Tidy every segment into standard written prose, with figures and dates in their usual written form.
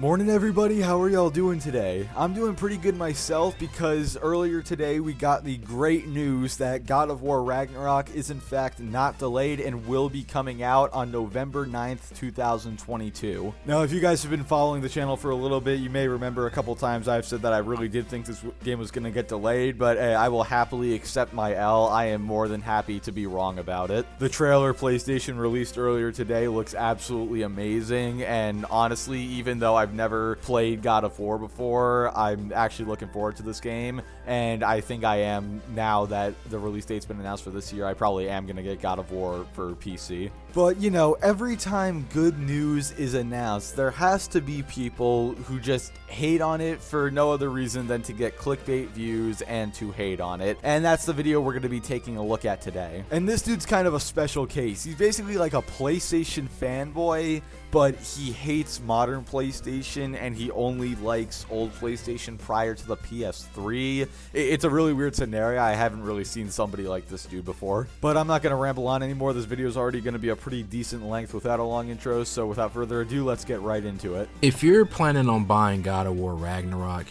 Morning everybody, how are y'all doing today? I'm doing pretty good myself because earlier today we got the great news that God of War Ragnarok is in fact not delayed and will be coming out on November 9th, 2022. Now if you guys have been following the channel for a little bit, you may remember a couple times I've said that I really did think this game was going to get delayed, but I will happily accept my L. I am more than happy to be wrong about it. The trailer PlayStation released earlier today looks absolutely amazing, and honestly, even though I've never played God of War before, I'm actually looking forward to this game, and I think I am now that the release date's been announced for this year. I probably am going to get God of War for PC. But, you know, every time good news is announced, there has to be people who just hate on it for no other reason than to get clickbait views and to hate on it. And that's the video we're going to be taking a look at today. And this dude's kind of a special case. He's basically like a PlayStation fanboy, but he hates modern PlayStation and he only likes old PlayStation prior to the PS3. It's a really weird scenario. I haven't really seen somebody like this dude before. But I'm not going to ramble on anymore. This video is already going to be a pretty decent length without a long intro, so without further ado, let's get right into it. If you're planning on buying God of War Ragnarok,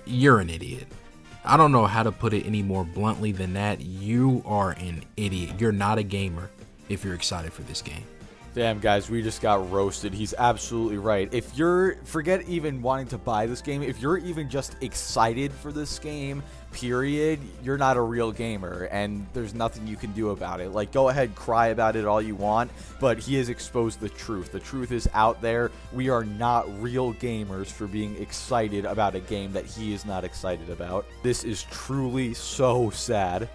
you're an idiot. I don't know how to put it any more bluntly than that. You are an idiot. You're not a gamer if you're excited for this game. Damn, guys, we just got roasted. He's absolutely right. If you're, forget even wanting to buy this game, if you're even just excited for this game, period, you're not a real gamer, and there's nothing you can do about it. Like, go ahead, cry about it all you want, but he has exposed the truth. The truth is out there. We are not real gamers for being excited about a game that he is not excited about. This is truly so sad.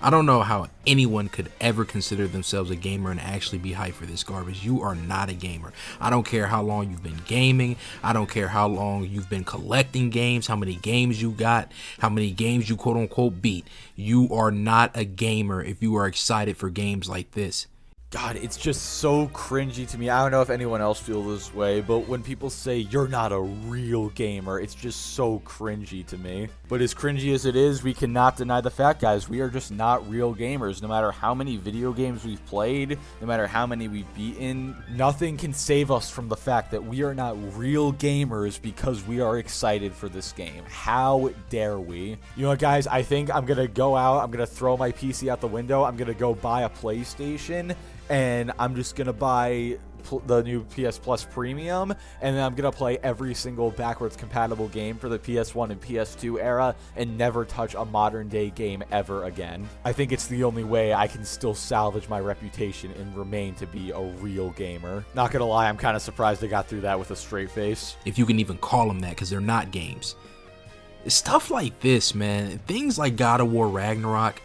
I don't know how anyone could ever consider themselves a gamer and actually be hyped for this garbage. You are not a gamer. I don't care how long you've been gaming. I don't care how long you've been collecting games, how many games you got, how many games you quote unquote beat. You are not a gamer if you are excited for games like this. God, it's just so cringy to me. I don't know if anyone else feels this way, but when people say you're not a real gamer, it's just so cringy to me. But as cringy as it is, we cannot deny the fact, guys, we are just not real gamers. No matter how many video games we've played, no matter how many we've beaten, nothing can save us from the fact that we are not real gamers because we are excited for this game. How dare we? You know what, guys, I think I'm going to go out, I'm going to throw my PC out the window, I'm going to go buy a PlayStation, and I'm just going to buy the new PS Plus Premium, and then I'm going to play every single backwards compatible game for the PS1 and PS2 era and never touch a modern day game ever again. I think it's the only way I can still salvage my reputation and remain to be a real gamer. Not going to lie, I'm kind of surprised I got through that with a straight face. If you can even call them that, because they're not games. Stuff like this, man, things like God of War Ragnarok,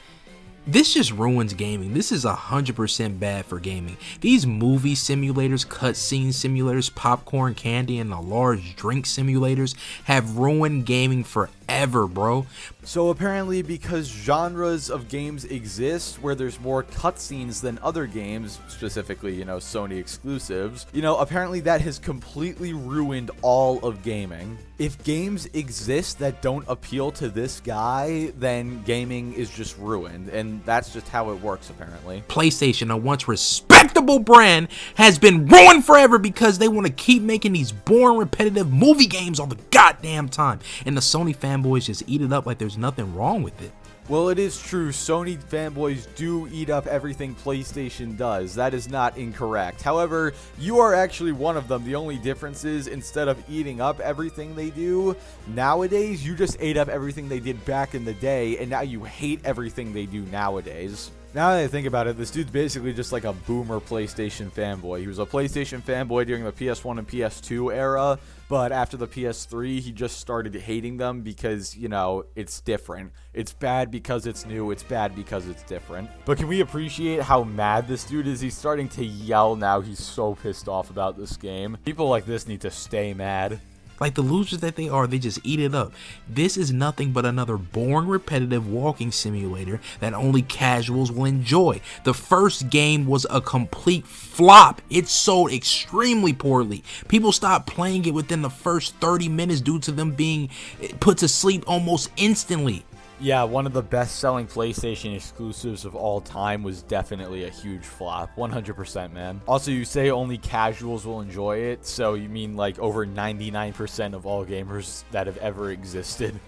this just ruins gaming. This is 100% bad for gaming. These movie simulators, cutscene simulators, popcorn candy, and the large drink simulators have ruined gaming forever, bro. So apparently, because genres of games exist where there's more cutscenes than other games, specifically, you know, Sony exclusives, you know, apparently that has completely ruined all of gaming. If games exist that don't appeal to this guy, then gaming is just ruined, and that's just how it works, apparently. PlayStation, a once respectable brand, has been ruined forever because they want to keep making these boring, repetitive movie games all the goddamn time, and the Sony fanboys just eat it up like there's nothing wrong with it. Well, it is true. Sony fanboys do eat up everything PlayStation does. That is not incorrect. However, you are actually one of them. The only difference is instead of eating up everything they do nowadays, you just ate up everything they did back in the day, and now you hate everything they do nowadays. Now that I think about it, this dude's basically just like a boomer PlayStation fanboy. He was a PlayStation fanboy during the PS1 and PS2 era, but after the PS3, he just started hating them because, you know, it's different. It's bad because it's new. It's bad because it's different. But can we appreciate how mad this dude is? He's starting to yell now. He's so pissed off about this game. People like this need to stay mad. Like the losers that they are, they just eat it up. This is nothing but another boring, repetitive walking simulator that only casuals will enjoy. The first game was a complete flop. It sold extremely poorly. People stopped playing it within the first 30 minutes due to them being put to sleep almost instantly. Yeah, one of the best-selling PlayStation exclusives of all time was definitely a huge flop. 100%, man. Also, you say only casuals will enjoy it, so you mean like over 99% of all gamers that have ever existed.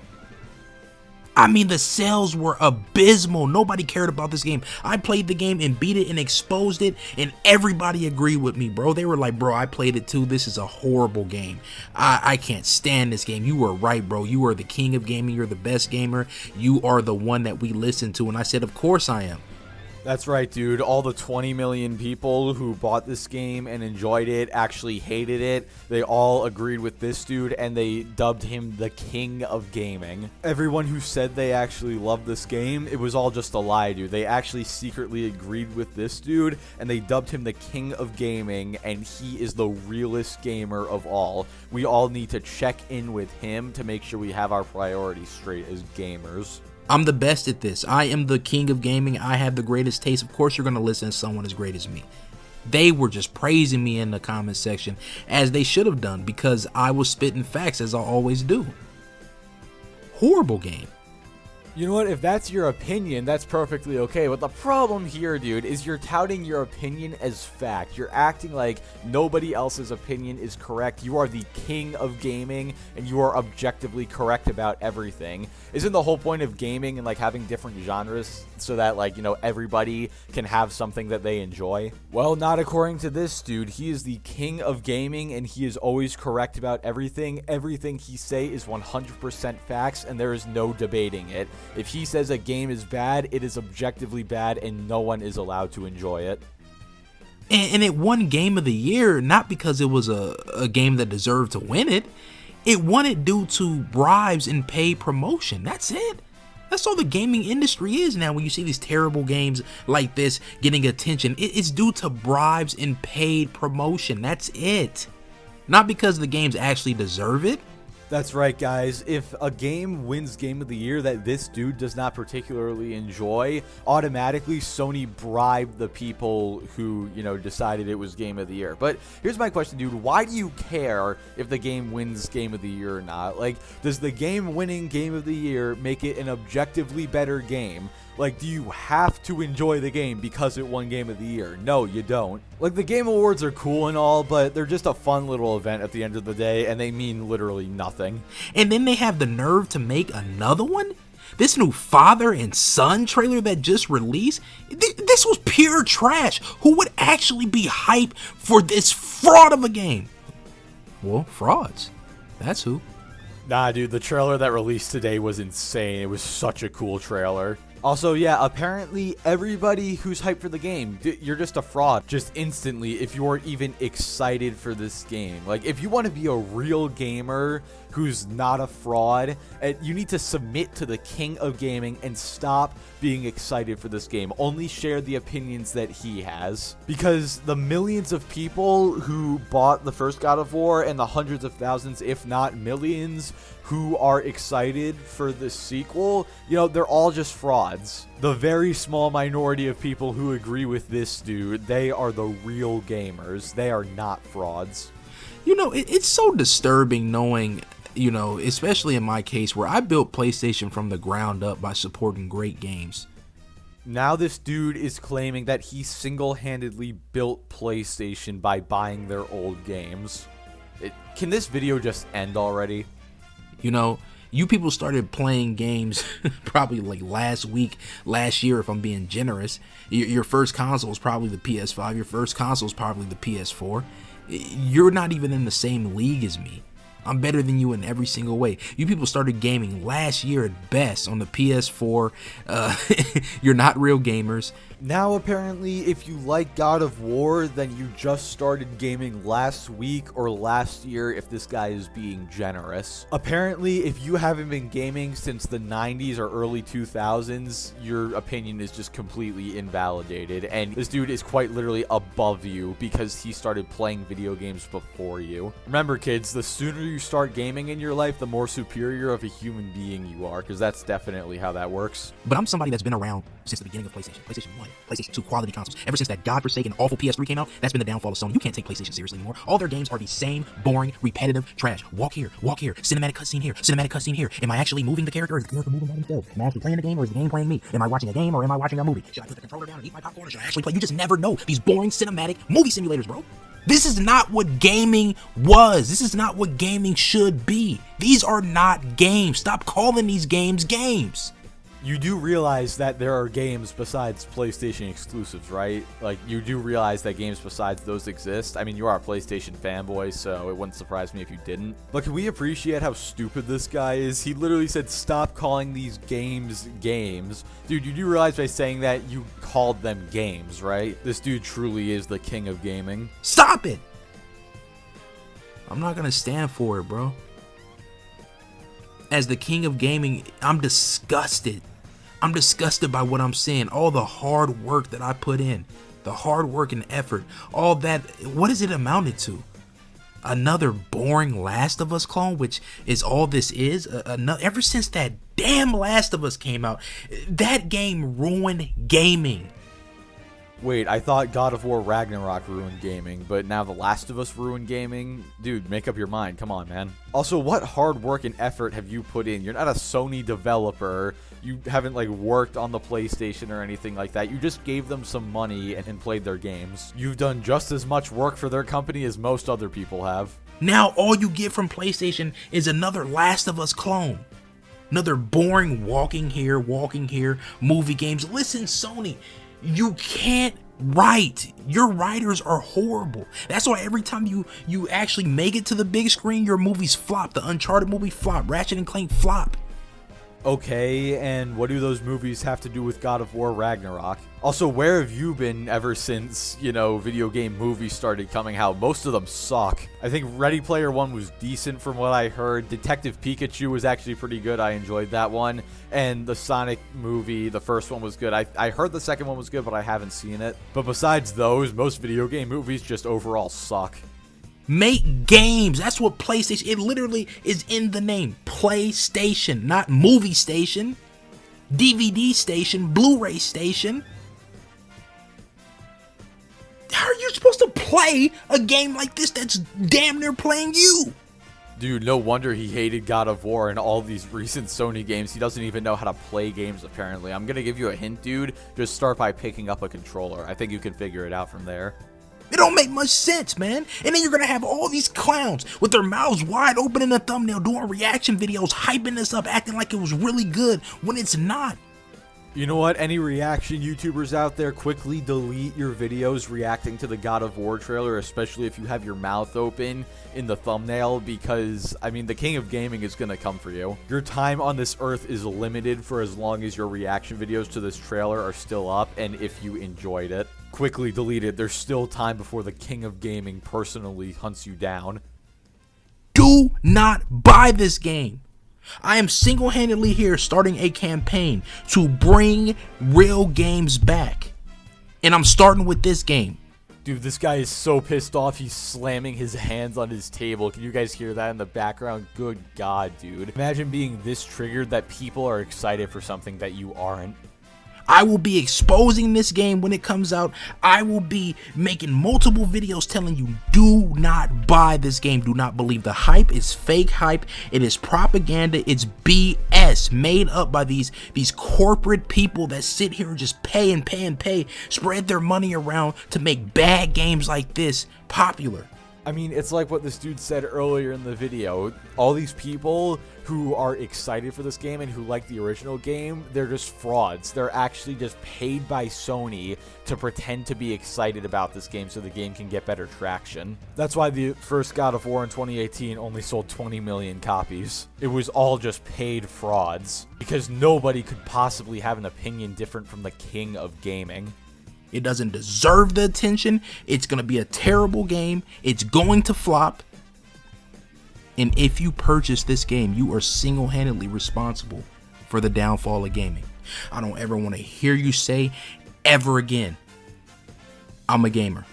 I mean, the sales were abysmal. Nobody cared about this game. I played the game and beat it and exposed it, and everybody agreed with me, bro. They were like, bro, I played it too. This is a horrible game. I can't stand this game. You were right, bro. You are the king of gaming. You're the best gamer. You are the one that we listen to. And I said, of course I am. That's right, dude. All the 20 million people who bought this game and enjoyed it actually hated it. They all agreed with this dude, and they dubbed him the king of gaming. Everyone who said they actually loved this game, it was all just a lie, dude. They actually secretly agreed with this dude, and they dubbed him the king of gaming, and he is the realest gamer of all. We all need to check in with him to make sure we have our priorities straight as gamers. I'm the best at this. I am the king of gaming. I have the greatest taste. Of course, you're going to listen to someone as great as me. They were just praising me in the comment section, as they should have done, because I was spitting facts, as I always do. Horrible game. You know what? If that's your opinion, that's perfectly okay. But the problem here, dude, is you're touting your opinion as fact. You're acting like nobody else's opinion is correct. You are the king of gaming, and you are objectively correct about everything. Isn't the whole point of gaming and like having different genres so that like, you know, everybody can have something that they enjoy? Well, not according to this dude. He is the king of gaming, and he is always correct about everything. Everything he say is 100% facts, and there is no debating it. If he says a game is bad, it is objectively bad, and no one is allowed to enjoy it. And it won Game of the Year, not because it was a game that deserved to win it. It won it due to bribes and paid promotion. That's it. That's all the gaming industry is now. When you see these terrible games like this getting attention, it's due to bribes and paid promotion. That's it. Not because the games actually deserve it. That's right, guys. If a game wins Game of the Year that this dude does not particularly enjoy, automatically Sony bribed the people who, you know, decided it was Game of the Year. But here's my question, dude. Why do you care if the game wins Game of the Year or not? Like, does the game winning Game of the Year make it an objectively better game? Like, do you have to enjoy the game because it won Game of the Year? No, you don't. Like, the Game Awards are cool and all, but they're just a fun little event at the end of the day, and they mean literally nothing. And then they have the nerve to make another one? This new father and son trailer that just released? This was pure trash. Who would actually be hyped for this fraud of a game? Well, frauds. That's who. Nah, dude, the trailer that released today was insane. It was such a cool trailer. Also, yeah, apparently everybody who's hyped for the game, you're just a fraud. Just instantly, if you aren't even excited for this game. Like, if you want to be a real gamer who's not a fraud, you need to submit to the king of gaming and stop being excited for this game. Only share the opinions that he has. Because the millions of people who bought the first God of War and the hundreds of thousands, if not millions, who are excited for the sequel, you know, they're all just frauds. The very small minority of people who agree with this dude, they are the real gamers. They are not frauds. You know, it's so disturbing knowing, you know, especially in my case where I built PlayStation from the ground up by supporting great games. Now this dude is claiming that he single-handedly built PlayStation by buying their old games. Can this video just end already? You know, you people started playing games probably like last year, if I'm being generous. Your first console is probably the PS5. Your first console is probably the PS4. You're not even in the same league as me. I'm better than you in every single way. You people started gaming last year at best on the PS4. You're not real gamers. Now, apparently, if you like God of War, then you just started gaming last week or last year, if this guy is being generous. Apparently, if you haven't been gaming since the 90s or early 2000s, your opinion is just completely invalidated. And this dude is quite literally above you because he started playing video games before you. Remember, kids, the sooner you start gaming in your life, the more superior of a human being you are, because that's definitely how that works. But I'm somebody that's been around since the beginning of PlayStation 1. play. PlayStation 2 quality consoles. Ever since that godforsaken, awful PS3 came out, that's been the downfall of Sony. You can't take PlayStation seriously anymore. All their games are the same, boring, repetitive trash. Walk here, cinematic cutscene here, cinematic cutscene here. Am I actually moving the character, or is the character moving by themselves? Am I actually playing the game, or is the game playing me? Am I watching a game, or am I watching a movie? Should I put the controller down and eat my popcorn, or should I actually play? You just never know. These boring cinematic movie simulators, bro. This is not what gaming was. This is not what gaming should be. These are not games. Stop calling these games games. You do realize that there are games besides PlayStation exclusives, right? Like, you do realize that games besides those exist. I mean, you are a PlayStation fanboy, so it wouldn't surprise me if you didn't. But can we appreciate how stupid this guy is? He literally said, stop calling these games games. Dude, you do realize by saying that you called them games, right? This dude truly is the king of gaming. Stop it! I'm not gonna stand for it, bro. As the king of gaming, I'm disgusted. I'm disgusted by what I'm seeing. All the hard work that I put in, the hard work and effort, all that, what is it amounted to? Another boring Last of Us clone, which is all this is. Ever since that damn Last of Us came out, that game ruined gaming. Wait, I thought God of War Ragnarok ruined gaming, but now The Last of Us ruined gaming? Dude, make up your mind. Come on, man. Also, what hard work and effort have you put in? You're not a Sony developer. You haven't, like, worked on the PlayStation or anything like that. You just gave them some money and played their games. You've done just as much work for their company as most other people have. Now all you get from PlayStation is another Last of Us clone. Another boring walking here, movie games. Listen, Sony, you can't write. Your writers are horrible. That's why every time you actually make it to the big screen, your movies flop. The Uncharted movie flop. Ratchet and Clank flop. Okay, and what do those movies have to do with God of War Ragnarok? Also, where have you been ever since, you know, video game movies started coming out? Most of them suck. I think Ready Player One was decent from what I heard. Detective Pikachu was actually pretty good. I enjoyed that one. And the Sonic movie, the first one was good. I heard the second one was good, but I haven't seen it. But besides those, most video game movies just overall suck. Make games. That's what PlayStation, it literally is in the name. PlayStation, not movie station, DVD station, Blu-ray station. How are you supposed to play a game like this that's damn near playing you? Dude, no wonder he hated God of War and all these recent Sony games. He doesn't even know how to play games, apparently. I'm gonna give you a hint, dude. Just start by picking up a controller. I think you can figure it out from there. It don't make much sense, man. And then you're gonna have all these clowns with their mouths wide open in the thumbnail doing reaction videos, hyping this up, acting like it was really good when it's not. You know what? Any reaction YouTubers out there, quickly delete your videos reacting to the God of War trailer, especially if you have your mouth open in the thumbnail, because, I mean, the king of gaming is going to come for you. Your time on this earth is limited for as long as your reaction videos to this trailer are still up, and if you enjoyed it. Quickly delete it. There's still time before the king of gaming personally hunts you down. Do not buy this game. I am single-handedly here starting a campaign to bring real games back. And I'm starting with this game. Dude, this guy is so pissed off, he's slamming his hands on his table. Can you guys hear that in the background? Good God, dude. Imagine being this triggered that people are excited for something that you aren't. I will be exposing this game when it comes out. I will be making multiple videos telling you, do not buy this game. Do not believe the hype. It's fake hype. It is propaganda. It's BS made up by these corporate people that sit here and just pay and pay and pay, spread their money around to make bad games like this popular. I mean, it's like what this dude said earlier in the video. All these people who are excited for this game and who like the original game, they're just frauds. They're actually just paid by Sony to pretend to be excited about this game so the game can get better traction. That's why the first God of War in 2018 only sold 20 million copies. It was all just paid frauds because nobody could possibly have an opinion different from the king of gaming. It doesn't deserve the attention. It's going to be a terrible game. It's going to flop. And if you purchase this game, you are single-handedly responsible for the downfall of gaming. I don't ever want to hear you say ever again, I'm a gamer.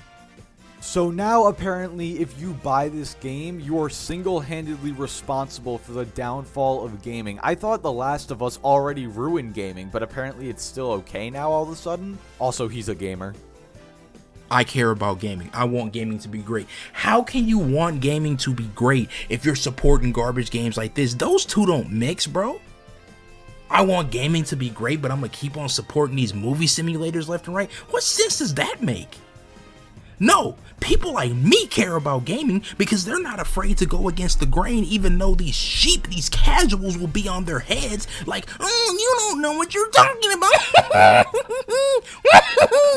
So now apparently if you buy this game, you are single-handedly responsible for the downfall of gaming. I thought The Last of Us already ruined gaming, but apparently it's still okay now all of a sudden. Also, he's a gamer. I care about gaming. I want gaming to be great. How can you want gaming to be great if you're supporting garbage games like this? Those two don't mix, bro. I want gaming to be great, but I'm gonna keep on supporting these movie simulators left and right. What sense does that make? No, people like me care about gaming because they're not afraid to go against the grain, even though these sheep, these casuals will be on their heads like, oh, you don't know what you're talking about.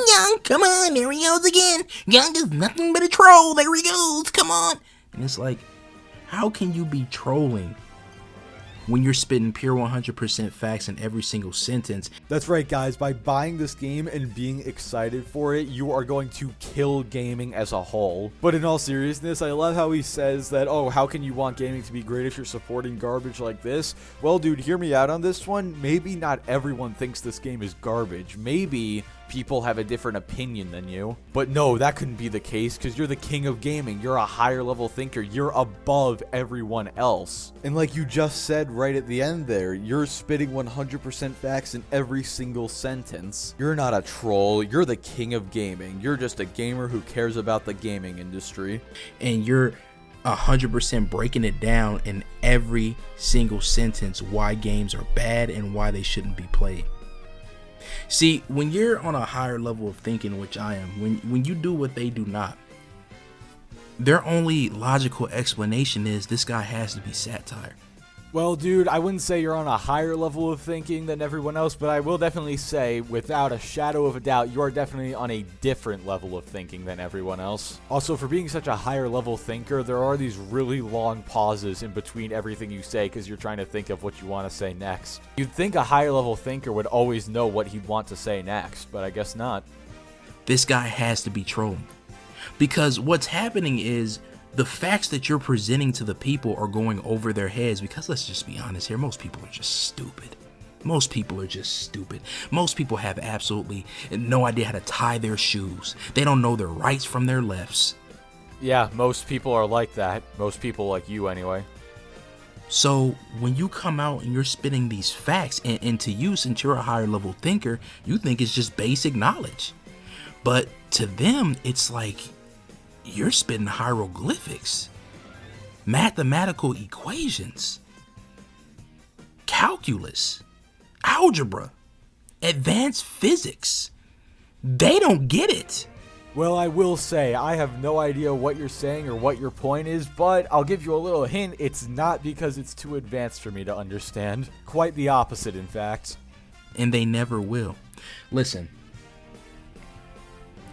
Young, come on, there he goes again. Young is nothing but a troll. There he goes, come on. And it's like, how can you be trolling when you're spitting pure 100% facts in every single sentence? That's right, guys. By buying this game and being excited for it, you are going to kill gaming as a whole. But in all seriousness, I love how he says that, oh, how can you want gaming to be great if you're supporting garbage like this? Well, dude, hear me out on this one. Maybe not everyone thinks this game is garbage. Maybe people have a different opinion than you. But no, that couldn't be the case because you're the king of gaming. You're a higher level thinker. You're above everyone else. And like you just said right at the end there, you're spitting 100% facts in every single sentence. You're not a troll. You're the king of gaming. You're just a gamer who cares about the gaming industry. And you're 100% breaking it down in every single sentence why games are bad and why they shouldn't be played. See, when you're on a higher level of thinking, which I am, when you do what they do not, their only logical explanation is this guy has to be satire. Well, dude, I wouldn't say you're on a higher level of thinking than everyone else, but I will definitely say, without a shadow of a doubt, you are definitely on a different level of thinking than everyone else. Also, for being such a higher level thinker, there are these really long pauses in between everything you say because you're trying to think of what you want to say next. You'd think a higher level thinker would always know what he'd want to say next, but I guess not. This guy has to be trolling. Because what's happening is the facts that you're presenting to the people are going over their heads because let's just be honest here, most people are just stupid. Most people are just stupid. Most people have absolutely no idea how to tie their shoes. They don't know their rights from their lefts. Yeah, most people are like that. Most people like you anyway. So when you come out and you're spitting these facts, and to you, since you're a higher level thinker, you think it's just basic knowledge. But to them, it's like you're spitting hieroglyphics, mathematical equations, calculus, algebra, advanced physics. They don't get it. Well, I will say, I have no idea what you're saying or what your point is, but I'll give you a little hint. It's not because it's too advanced for me to understand. Quite the opposite, in fact. And they never will. Listen,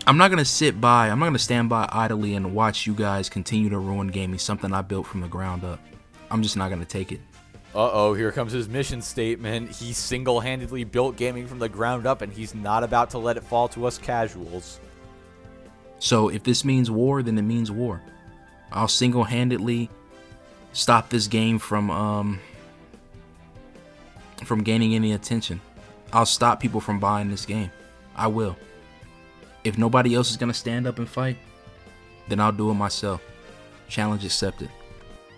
I'm not going to stand by idly and watch you guys continue to ruin gaming, something I built from the ground up. I'm just not going to take it. Uh-oh, here comes his mission statement. He single-handedly built gaming from the ground up, and he's not about to let it fall to us casuals. So if this means war, then it means war. I'll single-handedly stop this game from gaining any attention. I'll stop people from buying this game. I will. If nobody else is going to stand up and fight, then I'll do it myself. Challenge accepted.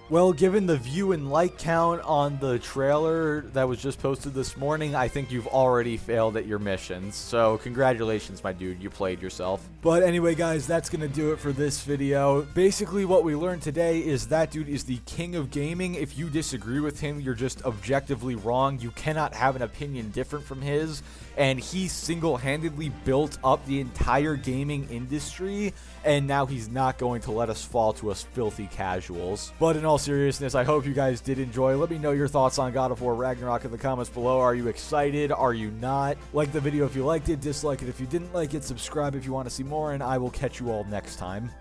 Well, given the view and like count on the trailer that was just posted this morning, I think you've already failed at your missions. So congratulations, my dude, you played yourself. But anyway, guys, that's going to do it for this video. Basically, what we learned today is that dude is the king of gaming. If you disagree with him, you're just objectively wrong. You cannot have an opinion different from his. And he single-handedly built up the entire gaming industry, and now he's not going to let us fall to us filthy casuals. But in all seriousness, I hope you guys did enjoy. Let me know your thoughts on God of War Ragnarok in the comments below. Are you excited? Are you not? Like the video if you liked it, dislike it if you didn't like it, subscribe if you want to see more, and I will catch you all next time.